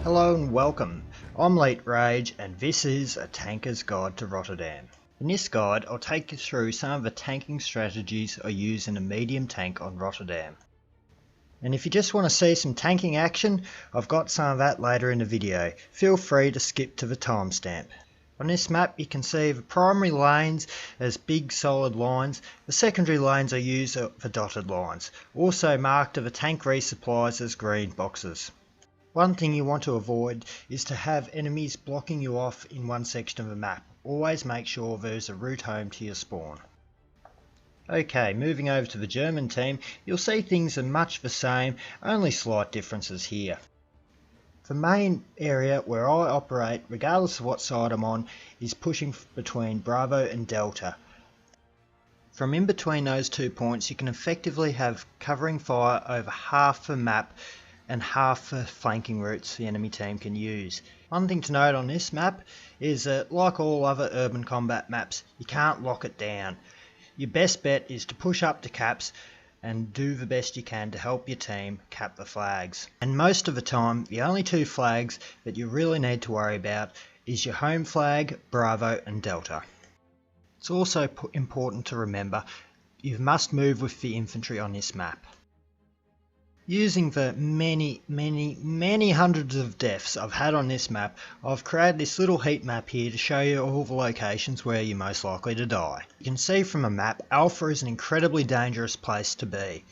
Hello and welcome. I'm Late Rage and this is A Tanker's Guide to Rotterdam. In this guide I'll take you through some of the tanking strategies I use in a medium tank on Rotterdam. And if you just want to see some tanking action, I've got some of that later in the video. Feel free to skip to the timestamp. On this map you can see the primary lanes as big solid lines. The secondary lanes I use are the dotted lines. Also marked are the tank resupplies as green boxes. One thing you want to avoid is to have enemies blocking you off in one section of the map. Always make sure there's a route home to your spawn. Okay, moving over to the German team, you'll see things are much the same, only slight differences here. The main area where I operate, regardless of what side I'm on, is pushing between Bravo and Delta. From in between those 2 points you can effectively have covering fire over half the map and half the flanking routes the enemy team can use. One thing to note on this map is that, like all other urban combat maps, you can't lock it down. Your best bet is to push up to caps and do the best you can to help your team cap the flags. And most of the time, the only two flags that you really need to worry about is your home flag, Bravo and Delta. It's also important to remember you must move with the infantry on this map. Using the many hundreds of deaths I've had on this map, I've created this little heat map here to show you all the locations where you're most likely to die. You can see from a map, Alpha is an incredibly dangerous place to be.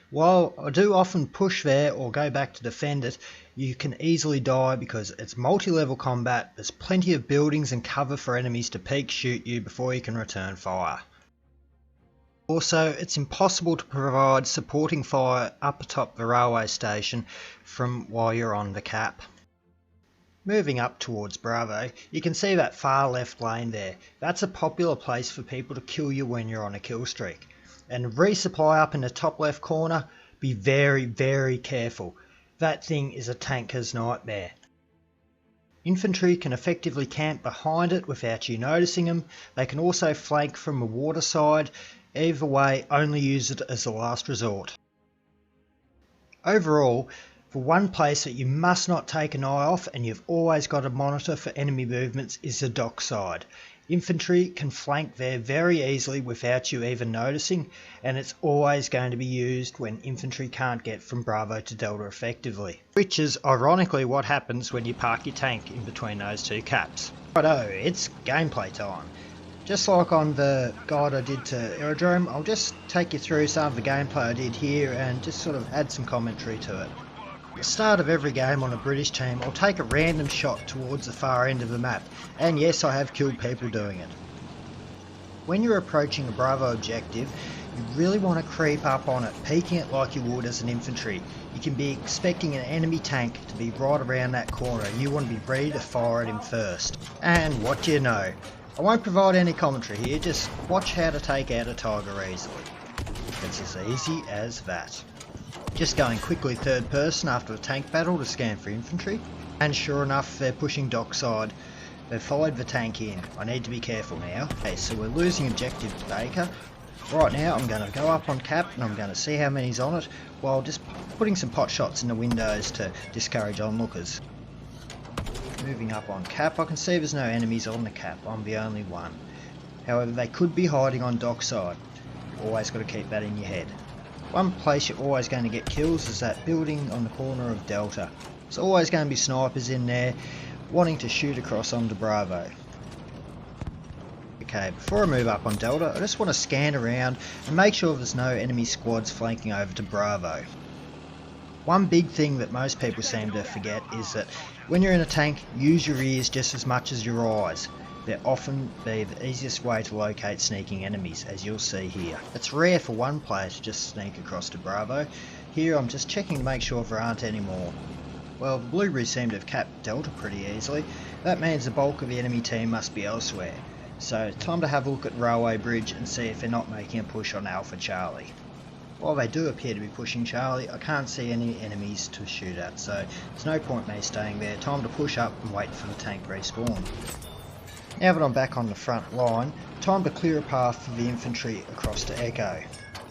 While I do often push there or go back to defend it, you can easily die because it's multi-level combat, there's plenty of buildings and cover for enemies to peek shoot you before you can return fire. Also, it's impossible to provide supporting fire up atop the railway station from while you're on the cap. Moving up towards Bravo, you can see that far left lane there. That's a popular place for people to kill you when you're on a kill streak. And resupply up in the top left corner, be very careful. That thing is a tanker's nightmare. Infantry can effectively camp behind it without you noticing them. They can also flank from the water side. Either way, only use it as a last resort. Overall, the one place that you must not take an eye off and you've always got to monitor for enemy movements is the dock side. Infantry can flank there very easily without you even noticing, and it's always going to be used when infantry can't get from Bravo to Delta effectively. Which is ironically what happens when you park your tank in between those two caps. Righto, it's gameplay time. Just like on the guide I did to Aerodrome, I'll just take you through some of the gameplay I did here and just sort of add some commentary to it. At the start of every game on a British team, I'll take a random shot towards the far end of the map, and yes, I have killed people doing it. When you're approaching a Bravo objective, you really want to creep up on it, peeking it like you would as an infantry. You can be expecting an enemy tank to be right around that corner and you want to be ready to fire at him first. And what do you know? I won't provide any commentary here, just watch how to take out a Tiger easily. It's as easy as that. Just going quickly third person after a tank battle to scan for infantry, and sure enough they're pushing dockside. They've followed the tank in. I need to be careful now. Okay, so we're losing objective to Baker. Right now I'm going to go up on cap and I'm going to see how many's on it, while just putting some pot shots in the windows to discourage onlookers. Moving up on cap, I can see there's no enemies on the cap, I'm the only one. However, they could be hiding on dockside. Always got to keep that in your head. One place you're always going to get kills is that building on the corner of Delta. There's always going to be snipers in there wanting to shoot across onto Bravo. Okay, before I move up on Delta, I just want to scan around and make sure there's no enemy squads flanking over to Bravo. One big thing that most people seem to forget is that when you're in a tank, use your ears just as much as your eyes. They're often the easiest way to locate sneaking enemies, as you'll see here. It's rare for one player to just sneak across to Bravo. Here I'm just checking to make sure there aren't any more. Well, the Blueberries seem to have capped Delta pretty easily. That means the bulk of the enemy team must be elsewhere. So time to have a look at Railway Bridge and see if they're not making a push on Alpha Charlie. While they do appear to be pushing Charlie, I can't see any enemies to shoot at, so there's no point me staying there. Time to push up and wait for the tank respawn. Now that I'm back on the front line, time to clear a path for the infantry across to Echo.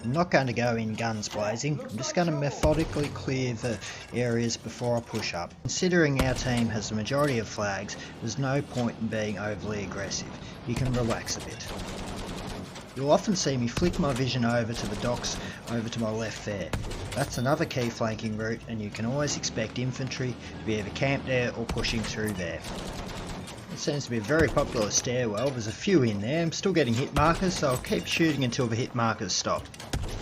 I'm not going to go in guns blazing, I'm just going to methodically clear the areas before I push up. Considering our team has the majority of flags, there's no point in being overly aggressive. You can relax a bit. You'll often see me flick my vision over to the docks over to my left there. That's another key flanking route, and you can always expect infantry to be either camped there or pushing through there. It seems to be a very popular stairwell. There's a few in there. I'm still getting hit markers, so I'll keep shooting until the hit markers stop.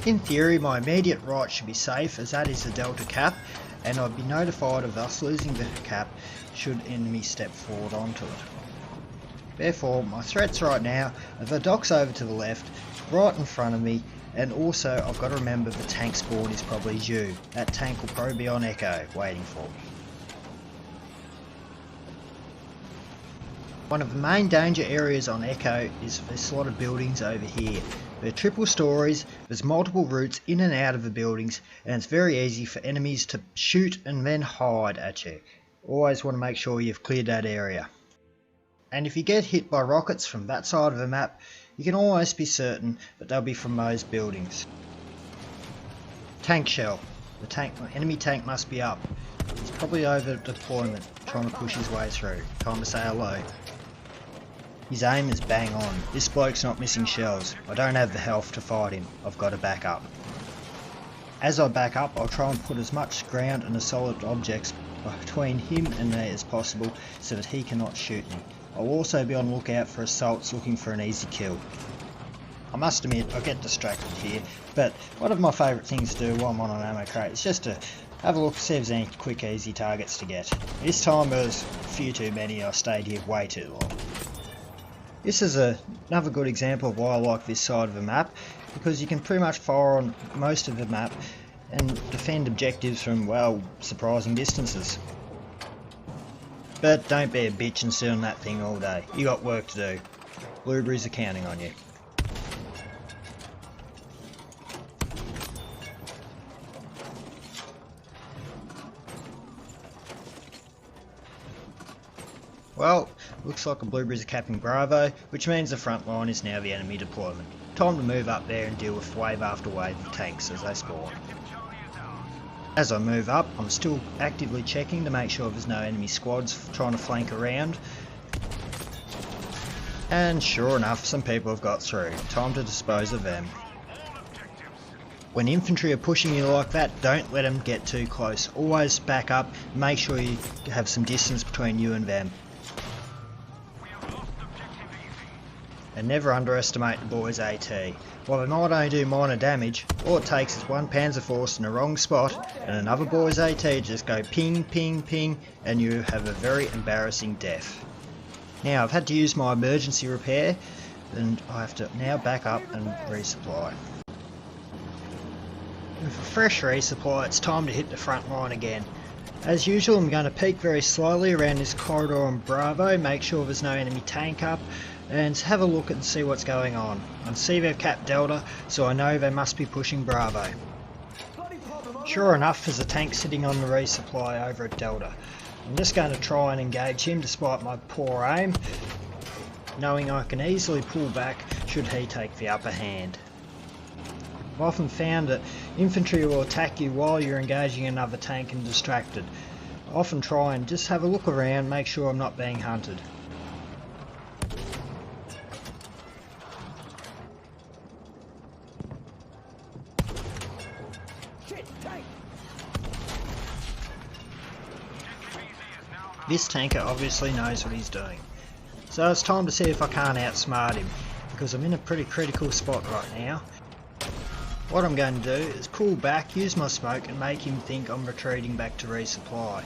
In theory, my immediate right should be safe, as that is the Delta cap, and I'd be notified of us losing the cap should enemies step forward onto it. Therefore, my threats right now are the docks over to the left, right in front of me, and also I've got to remember the tank spawn is probably due. That tank will probably be on Echo, waiting for me. One of the main danger areas on Echo is this lot of buildings over here. They're triple stories, there's multiple routes in and out of the buildings, and it's very easy for enemies to shoot and then hide at you. Always want to make sure you've cleared that area. And if you get hit by rockets from that side of the map, you can almost be certain that they'll be from those buildings. Tank shell. The enemy tank must be up. He's probably over deployment, trying to push his way through. Time to say hello. His aim is bang on. This bloke's not missing shells. I don't have the health to fight him. I've got to back up. As I back up, I'll try and put as much ground and solid objects between him and me as possible so that he cannot shoot me. I'll also be on the lookout for assaults looking for an easy kill. I must admit, I get distracted here, but one of my favourite things to do while I'm on an ammo crate is just to have a look, see if there's any quick easy targets to get. This time there was a few too many, I stayed here way too long. This is another good example of why I like this side of the map, because you can pretty much fire on most of the map and defend objectives from, well, surprising distances. But don't be a bitch and sit on that thing all day. You got work to do. Blueberries are counting on you. Well, looks like the Blueberries are capping Bravo, which means the front line is now the enemy deployment. Time to move up there and deal with wave after wave of tanks as they spawn. As I move up, I'm still actively checking to make sure there's no enemy squads trying to flank around. And sure enough, some people have got through. Time to dispose of them. When infantry are pushing you like that, don't let them get too close. Always back up, make sure you have some distance between you and them. And never underestimate the boys AT. While they might only do minor damage, all it takes is one Panzer Force in the wrong spot and another boys AT just go ping, ping, ping, and you have a very embarrassing death. Now I've had to use my emergency repair, and I have to now back up and resupply. With a fresh resupply, it's time to hit the front line again. As usual, I'm going to peek very slowly around this corridor on Bravo, make sure there's no enemy tank up, and have a look and see what's going on. I see they've capped Delta, so I know they must be pushing Bravo. Sure enough, there's a tank sitting on the resupply over at Delta. I'm just going to try and engage him despite my poor aim, knowing I can easily pull back should he take the upper hand. I've often found that infantry will attack you while you're engaging another tank and distracted. I often try and just have a look around, make sure I'm not being hunted. This tanker obviously knows what he's doing, so it's time to see if I can't outsmart him, because I'm in a pretty critical spot right now. What I'm going to do is pull back, use my smoke and make him think I'm retreating back to resupply.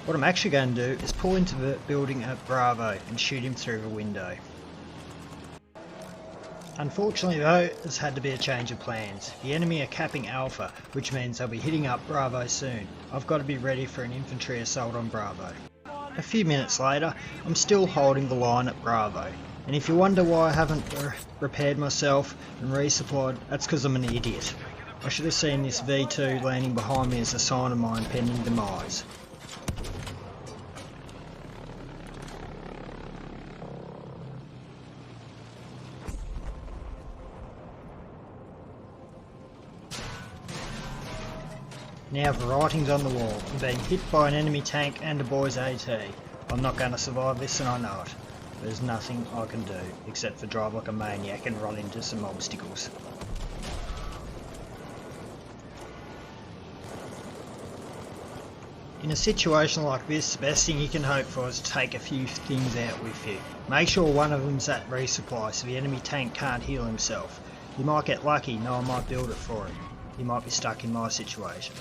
What I'm actually going to do is pull into the building at Bravo and shoot him through the window. Unfortunately though, there's had to be a change of plans. The enemy are capping Alpha, which means they'll be hitting up Bravo soon. I've got to be ready for an infantry assault on Bravo. A few minutes later, I'm still holding the line at Bravo. And if you wonder why I haven't repaired myself and resupplied, that's because I'm an idiot. I should have seen this V2 landing behind me as a sign of my impending demise. Now the writing's on the wall. I'm being hit by an enemy tank and a boy's AT. I'm not going to survive this and I know it. There's nothing I can do except for drive like a maniac and run into some obstacles. In a situation like this, the best thing you can hope for is to take a few things out with you. Make sure one of them's at resupply so the enemy tank can't heal himself. You might get lucky, no one might build it for him. You might be stuck in my situation.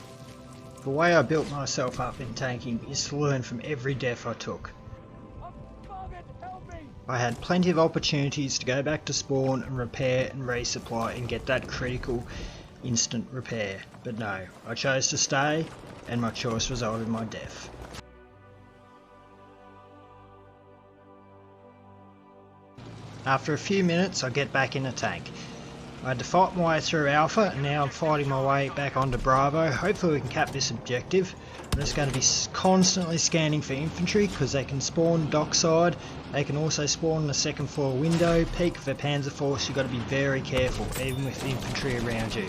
The way I built myself up in tanking is to learn from every death I took. I had plenty of opportunities to go back to spawn and repair and resupply and get that critical instant repair, but no, I chose to stay and my choice resulted in my death. After a few minutes I get back in the tank. I had to fight my way through Alpha and now I'm fighting my way back onto Bravo. Hopefully we can cap this objective. I'm just going to be constantly scanning for infantry because they can spawn dockside. They can also spawn in the second floor window. Peek for Panzer Force, you've got to be very careful even with infantry around you.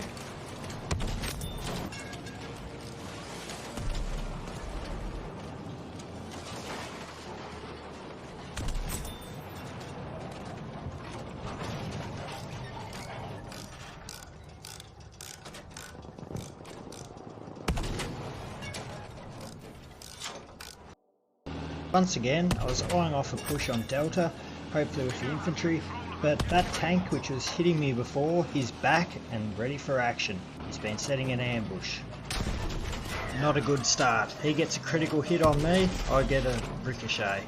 Once again, I was eyeing off a push on Delta, hopefully with the infantry, but that tank which was hitting me before is back and ready for action. He's been setting an ambush. Not a good start. He gets a critical hit on me, I get a ricochet.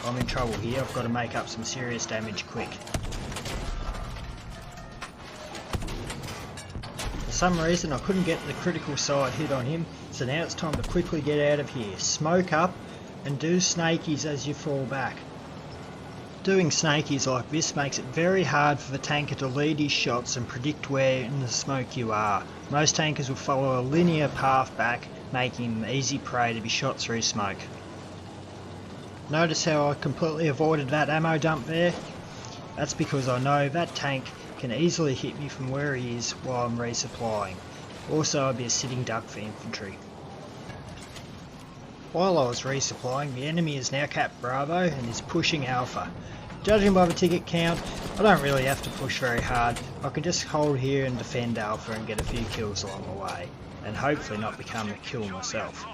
I'm in trouble here, I've got to make up some serious damage quick. For some reason I couldn't get the critical side hit on him, so now it's time to quickly get out of here. Smoke up and do snakies as you fall back. Doing snakies like this makes it very hard for the tanker to lead his shots and predict where in the smoke you are. Most tankers will follow a linear path back, making them easy prey to be shot through smoke. Notice how I completely avoided that ammo dump there? That's because I know that tank can easily hit me from where he is while I'm resupplying. Also I'd be a sitting duck for infantry. While I was resupplying, the enemy is now capped Bravo and is pushing Alpha. Judging by the ticket count, I don't really have to push very hard. I can just hold here and defend Alpha and get a few kills along the way, and hopefully not become a kill myself.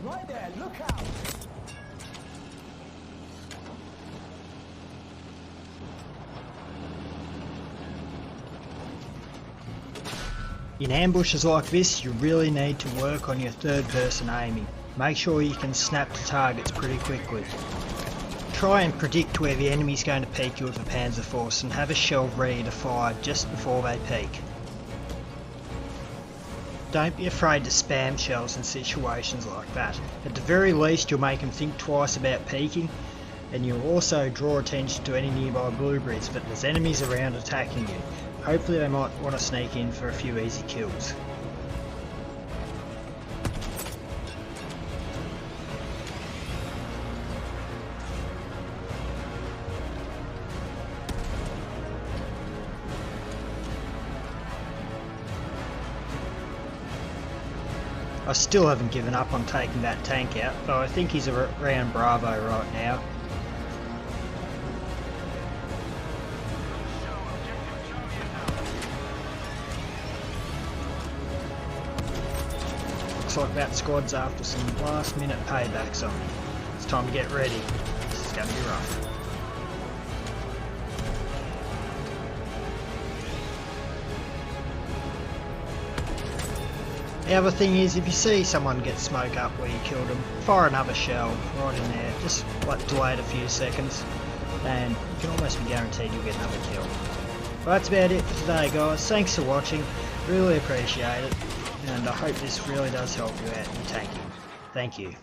Right there, look out! In ambushes like this, you really need to work on your third person aiming. Make sure you can snap to targets pretty quickly. Try and predict where the enemy's going to peek you with a Panzer Force and have a shell ready to fire just before they peek. Don't be afraid to spam shells in situations like that. At the very least you'll make them think twice about peeking, and you'll also draw attention to any nearby blueberries, but there's enemies around attacking you. Hopefully they might want to sneak in for a few easy kills. I still haven't given up on taking that tank out, though I think he's around Bravo right now. Looks like that squad's after some last minute paybacks on me. It's time to get ready. This is going to be rough. The other thing is, if you see someone get smoke up where you killed them, fire another shell right in there. Just delay it a few seconds and you can almost be guaranteed you'll get another kill. Well, that's about it for today guys. Thanks for watching. Really appreciate it. And I hope this really does help you out in tanking. Thank you.